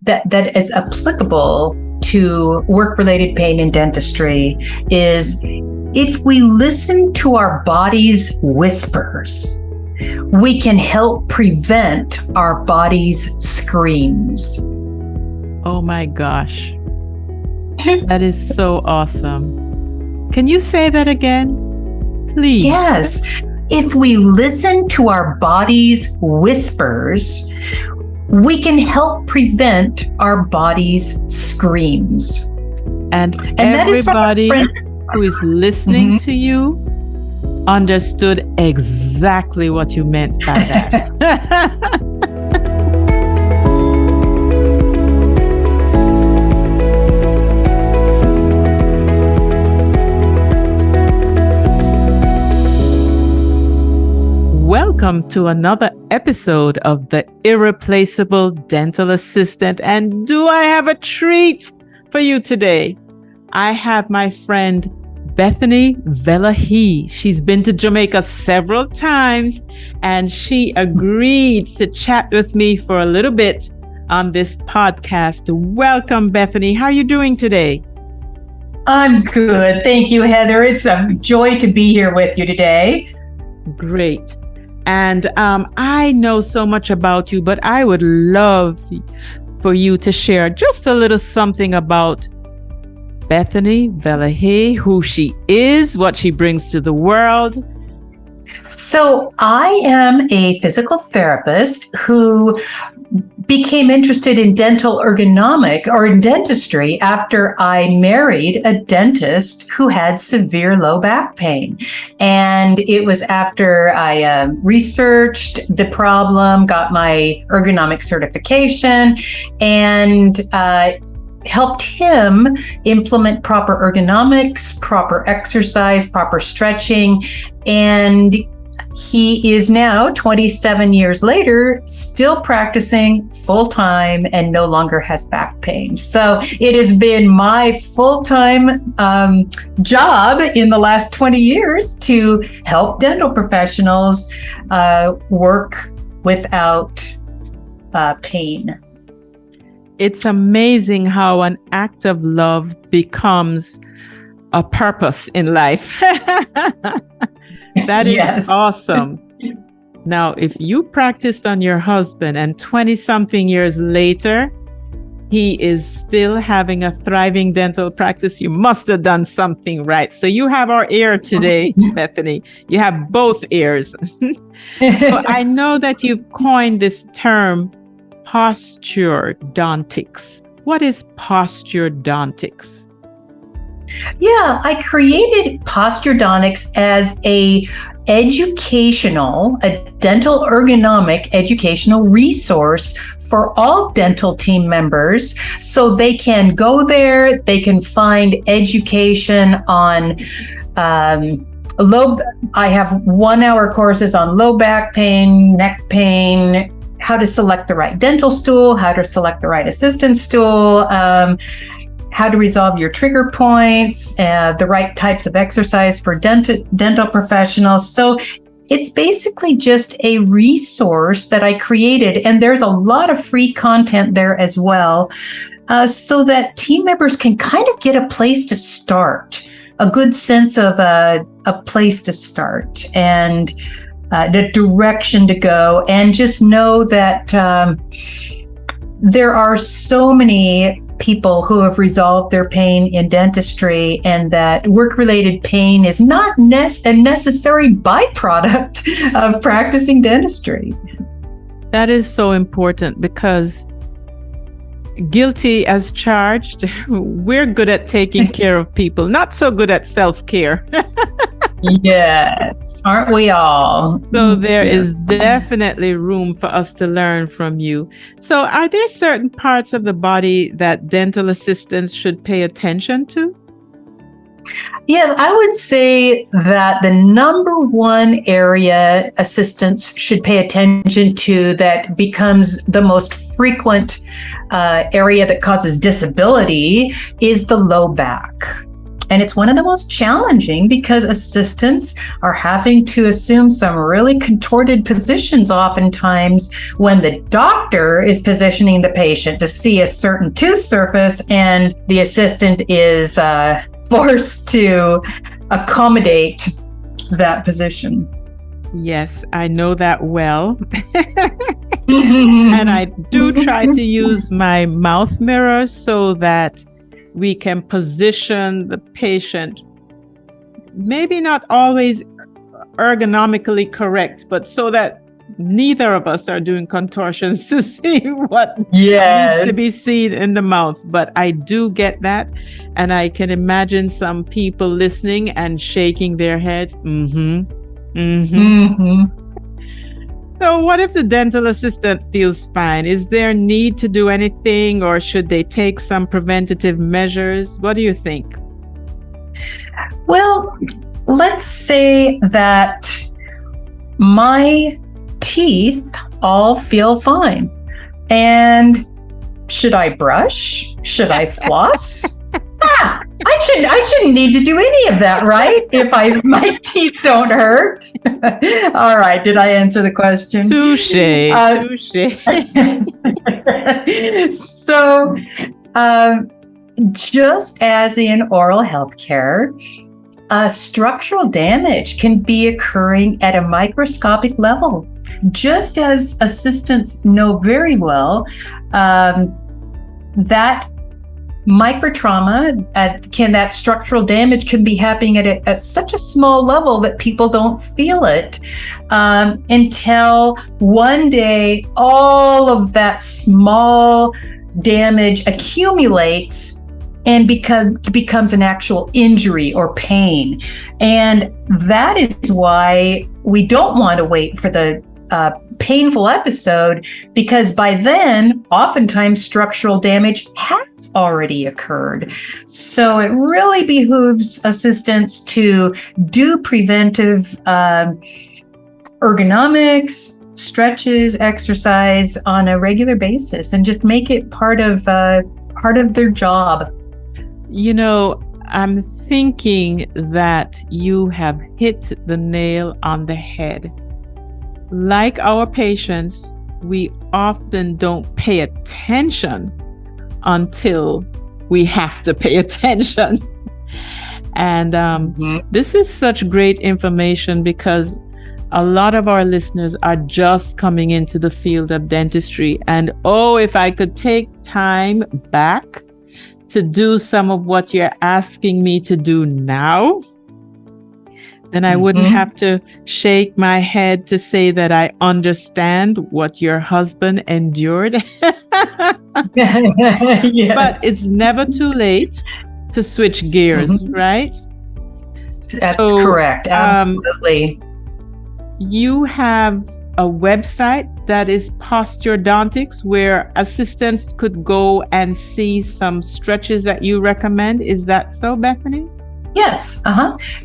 that is applicable to work-related pain in dentistry is if we listen to our body's whispers, we can help prevent our body's screams. Oh my gosh. That is so awesome. Can you say that again, please? Yes. If we listen to our body's whispers, we can help prevent our body's screams. And that is from a everybody friend who is listening to you understood exactly what you meant by that. Welcome to another episode of The Irreplaceable Dental Assistant. And do I have a treat for you today? I have my friend Bethany Valachi. She's been to Jamaica several times and she agreed to chat with me for a little bit on this podcast. Welcome, Bethany. How are you doing today? I'm good. Thank you, Heather. It's a joy to be here with you today. Great. And I know so much about you, but I would love for you to share just a little something about Bethany Valachi, who she is, what she brings to the world. So I am a physical therapist who became interested in dental ergonomic or in dentistry after I married a dentist who had severe low back pain. And it was after I researched the problem, got my ergonomic certification, and helped him implement proper ergonomics, proper exercise, proper stretching. And he is now 27 years later, still practicing full time and no longer has back pain. So it has been my full-time job in the last 20 years to help dental professionals work without pain. It's amazing how an act of love becomes a purpose in life. That is Yes. awesome. Now, if you practiced on your husband and 20-something years later, he is still having a thriving dental practice, you must have done something right. So you have our ear today, Bethany. You have both ears. So I know that you've coined this term, posturodontics. What is posturodontics? Yeah, I created posturodontics as a dental ergonomic educational resource for all dental team members, so they can go there, they can find education on I have 1-hour courses on low back pain, neck pain, how to select the right dental stool, how to select the right assistant stool, how to resolve your trigger points, the right types of exercise for dental professionals. So it's basically just a resource that I created, and there's a lot of free content there as well, so that team members can kind of get a place to start, a good sense of a place to start and the direction to go, and just know that there are so many people who have resolved their pain in dentistry, and that work-related pain is not a necessary byproduct of practicing dentistry. That is so important because guilty as charged, we're good at taking care of people, not so good at self-care. Yes, aren't we all? So there is definitely room for us to learn from you. So are there certain parts of the body that dental assistants should pay attention to? Yes, I would say that the number one area assistants should pay attention to that becomes the most frequent area that causes disability is the low back. And it's one of the most challenging because assistants are having to assume some really contorted positions oftentimes when the doctor is positioning the patient to see a certain tooth surface and the assistant is forced to accommodate that position. Yes, I know that well. And I do try to use my mouth mirror so that we can position the patient, maybe not always ergonomically correct, but so that neither of us are doing contortions to see what needs to be seen in the mouth. But I do get that. And I can imagine some people listening and shaking their heads. So what if the dental assistant feels fine? Is there need to do anything, or should they take some preventative measures? What do you think? Well, let's say that my teeth all feel fine. And should I brush? Should I floss? I shouldn't need to do any of that, right? If my teeth don't hurt. All right. Did I answer the question? Touche. So, just as in oral health care, structural damage can be occurring at a microscopic level. Just as assistants know very well, that microtrauma that structural damage can be happening at such a small level that people don't feel it until one day all of that small damage accumulates and becomes an actual injury or pain. And that is why we don't want to wait for the painful episode, because by then, oftentimes structural damage has already occurred. So it really behooves assistants to do preventive ergonomics, stretches, exercise on a regular basis, and just make it part of their job. You know, I'm thinking that you have hit the nail on the head. Like our patients, we often don't pay attention until we have to pay attention. And this is such great information because a lot of our listeners are just coming into the field of dentistry. And if I could take time back to do some of what you're asking me to do now, then I wouldn't have to shake my head to say that I understand what your husband endured. Yes. But it's never too late to switch gears, right? That's correct. Absolutely. You have a website that is Posturodontics where assistants could go and see some stretches that you recommend. Is that so, Bethany? Yes.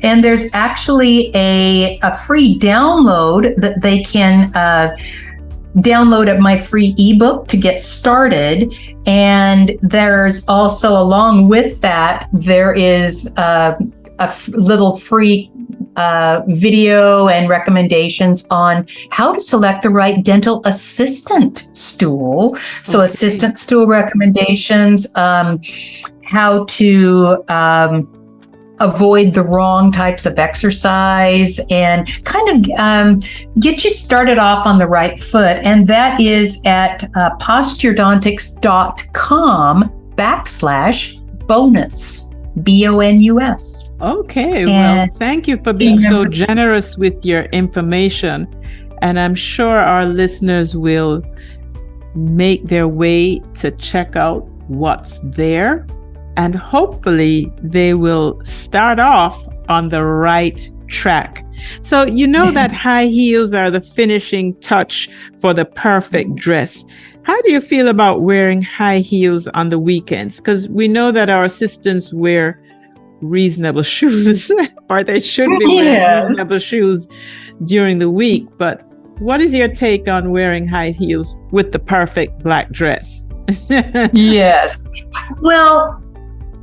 And there's actually a free download that they can download at my free ebook to get started. And there's also, along with that, there is a little free video and recommendations on how to select the right dental assistant stool. So assistant stool recommendations, how to avoid the wrong types of exercise, and kind of get you started off on the right foot. And that is at posturodontics.com/bonus. BONUS. Okay, well, thank you for being so generous with your information. And I'm sure our listeners will make their way to check out what's there. And hopefully they will start off on the right track. So you know that high heels are the finishing touch for the perfect dress. How do you feel about wearing high heels on the weekends? Because we know that our assistants wear reasonable shoes, or they should be wearing reasonable shoes during the week. But what is your take on wearing high heels with the perfect black dress? Yes. Well,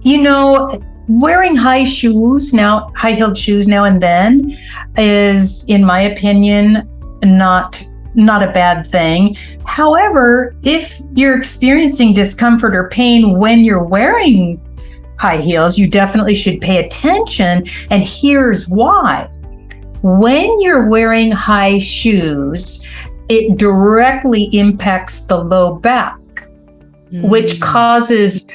you know, wearing high-heeled shoes now and then is, in my opinion, not a bad thing. However, if you're experiencing discomfort or pain when you're wearing high heels, you definitely should pay attention. And here's why. When you're wearing high shoes, it directly impacts the low back, which causes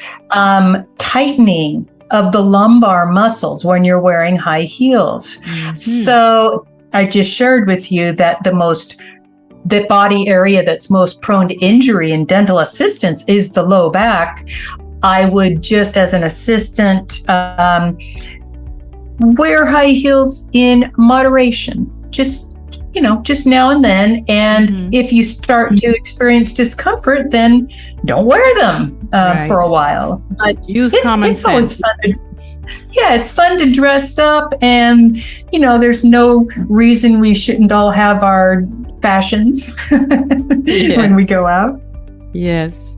tightening of the lumbar muscles when you're wearing high heels. So I just shared with you that the body area that's most prone to injury in dental assistants is the low back. I would just, as an assistant, wear high heels in moderation, just now and then. And if you start to experience discomfort, then don't wear them for a while. But use common sense. Always fun it's fun to dress up, and there's no reason we shouldn't all have our fashions when we go out. Yes.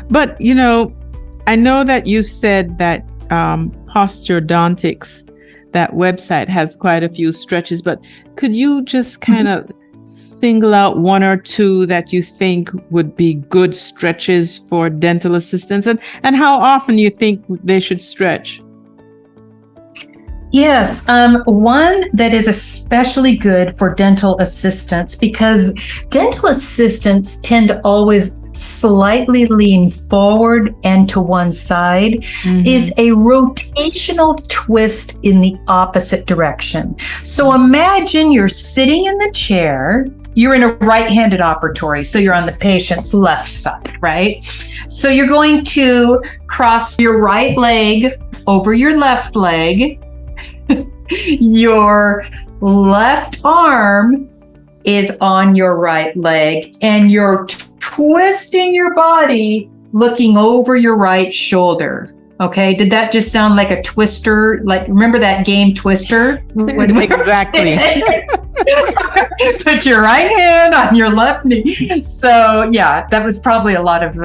But I know that you said that Posturodontics, that website, has quite a few stretches, but could you just kind of single out one or two that you think would be good stretches for dental assistants, and how often you think they should stretch? Yes, one that is especially good for dental assistants, because dental assistants tend to always slightly lean forward and to one side, is a rotational twist in the opposite direction. So imagine you're sitting in the chair, you're in a right-handed operatory, so you're on the patient's left side, right? So you're going to cross your right leg over your left leg. Your left arm is on your right leg, and you're twisting your body looking over your right shoulder. Okay, did that just sound like a twister? Like, remember that game Twister? Exactly. Put your right hand on your left knee. So yeah, that was probably a lot of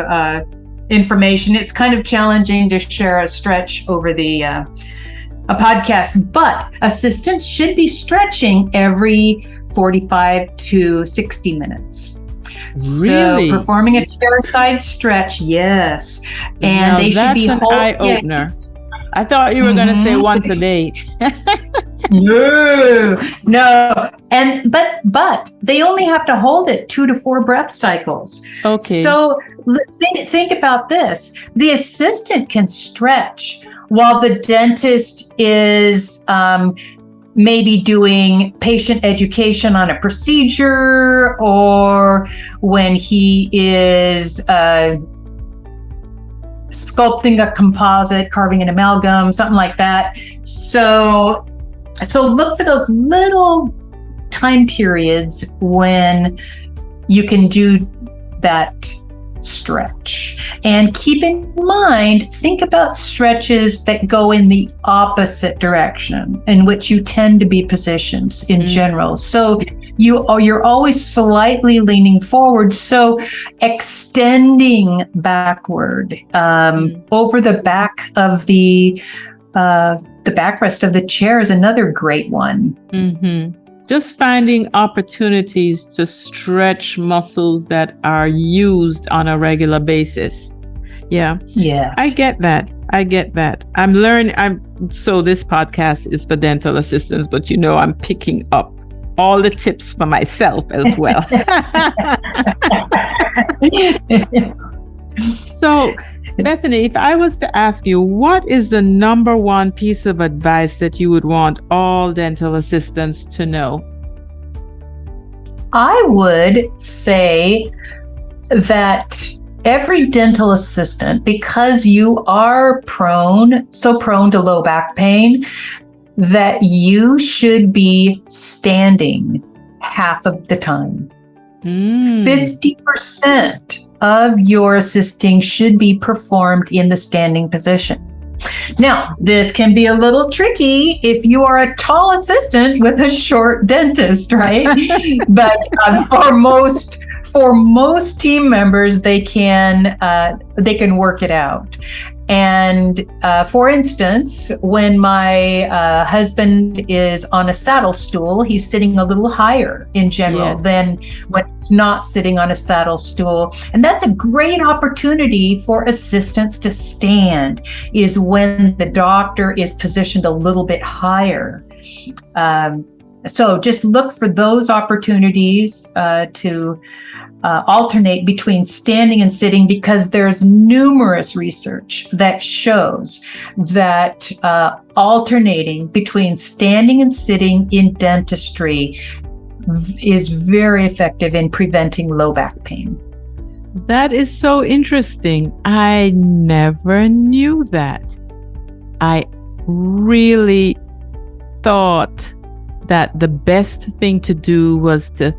information. It's kind of challenging to share a stretch over a podcast, but assistants should be stretching every 45 to 60 minutes. Really? So performing a chair side stretch, yes. And now they should be an eye-opener. I thought you were going to say once a day. No. And but they only have to hold it 2 to 4 breath cycles. Okay. So think about this. The assistant can stretch while the dentist is maybe doing patient education on a procedure, or when he is sculpting a composite, carving an amalgam, something like that. So look for those little time periods when you can do that stretch. And keep in mind, think about stretches that go in the opposite direction in which you tend to be positioned in general. So you're always slightly leaning forward. So extending backward over the back of the backrest of the chair is another great one. Just finding opportunities to stretch muscles that are used on a regular basis. Yeah. I get that. I'm learning. So this podcast is for dental assistants, but I'm picking up all the tips for myself as well. So, Bethany, if I was to ask you, what is the number one piece of advice that you would want all dental assistants to know? I would say that every dental assistant, because you are so prone to low back pain, that you should be standing half of the time. 50% of your assisting should be performed in the standing position. Now, this can be a little tricky if you are a tall assistant with a short dentist, right? But for most team members, they can work it out. And for instance, when my husband is on a saddle stool, he's sitting a little higher in general than when he's not sitting on a saddle stool. And that's a great opportunity for assistants to stand, is when the doctor is positioned a little bit higher. So just look for those opportunities to alternate between standing and sitting, because there's numerous research that shows that alternating between standing and sitting in dentistry is very effective in preventing low back pain. That is so interesting. I never knew that. I really thought that the best thing to do was to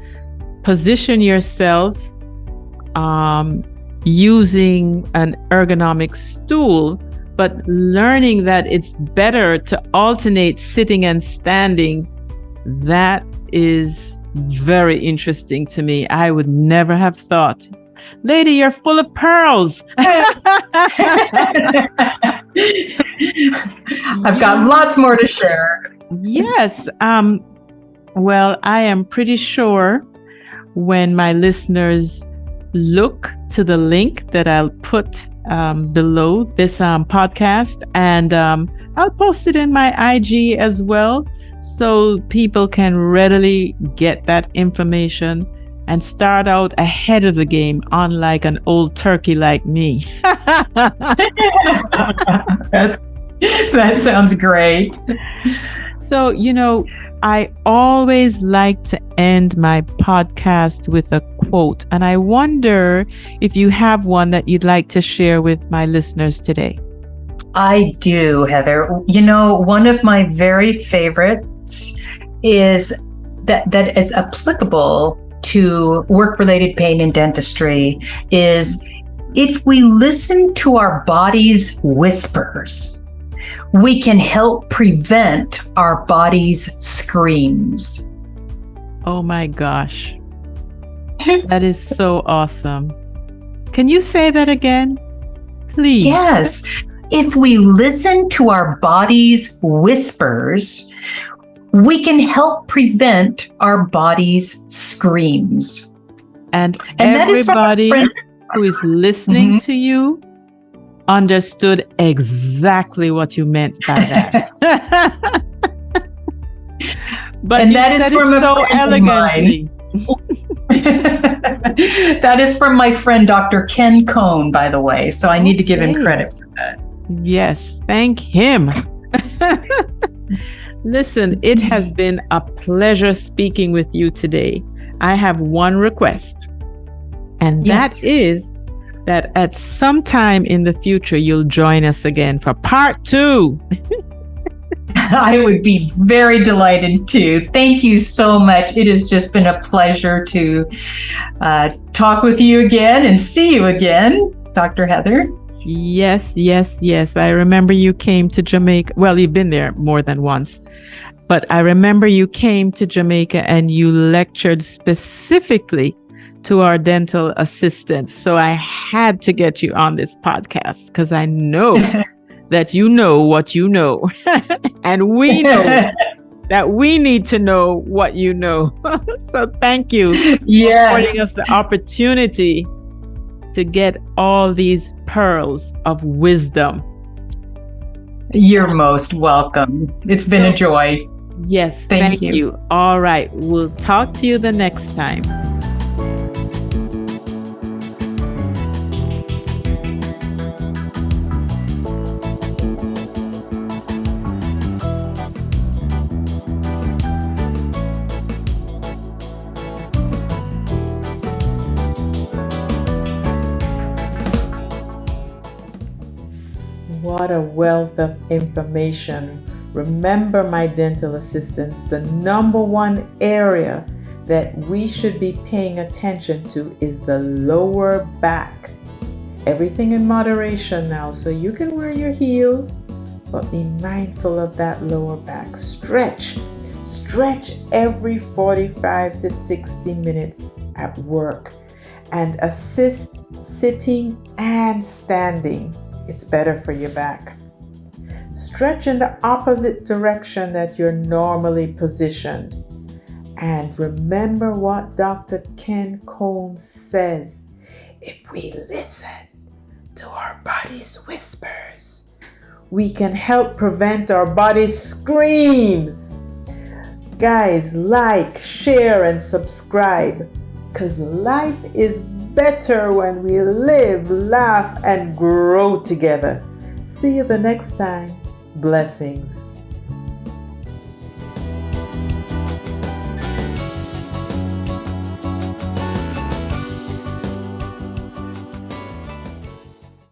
position yourself using an ergonomic stool, but learning that it's better to alternate sitting and standing, that is very interesting to me. I would never have thought. Lady, you're full of pearls. I've got lots more to share. Yes. Well, I am pretty sure when my listeners look to the link that I'll put below this podcast, and I'll post it in my IG as well, so people can readily get that information and start out ahead of the game, unlike an old turkey like me. That sounds great. So, I always like to end my podcast with a quote, and I wonder if you have one that you'd like to share with my listeners today. I do, Heather. One of my very favorites is that is applicable to work-related pain in dentistry is, if we listen to our body's whispers, we can help prevent our body's screams. Oh my gosh. That is so awesome. Can you say that again, please? Yes. If we listen to our body's whispers, we can help prevent our body's screams. And everybody who is listening to you understood exactly what you meant by that. But and that is from a so friend elegantly. That is from my friend Dr. Ken Cohn, by the way. So I need to give him credit for that. Yes, thank him. Listen, it has been a pleasure speaking with you today. I have one request, and that is that at some time in the future, you'll join us again for part 2. I would be very delighted to. Thank you so much. It has just been a pleasure to talk with you again and see you again, Dr. Heather. Yes. I remember you came to Jamaica. Well, you've been there more than once, but I remember you came to Jamaica and you lectured specifically to our dental assistant. So I had to get you on this podcast because I know that you know what you know. And we know that we need to know what you know. So thank you for affording us the opportunity to get all these pearls of wisdom. You're most welcome. It's been a joy. Yes, thank you. All right, we'll talk to you the next time. What a wealth of information. Remember, my dental assistants, the number one area that we should be paying attention to is the lower back. Everything in moderation now, so you can wear your heels, but be mindful of that lower back. Stretch every 45 to 60 minutes at work, and assist sitting and standing. It's better for your back. Stretch in the opposite direction that you're normally positioned. And remember what Dr. Ken Combs says. If we listen to our body's whispers, we can help prevent our body's screams. Guys, like, share, and subscribe, because life is better when we live, laugh, and grow together. See you the next time. Blessings.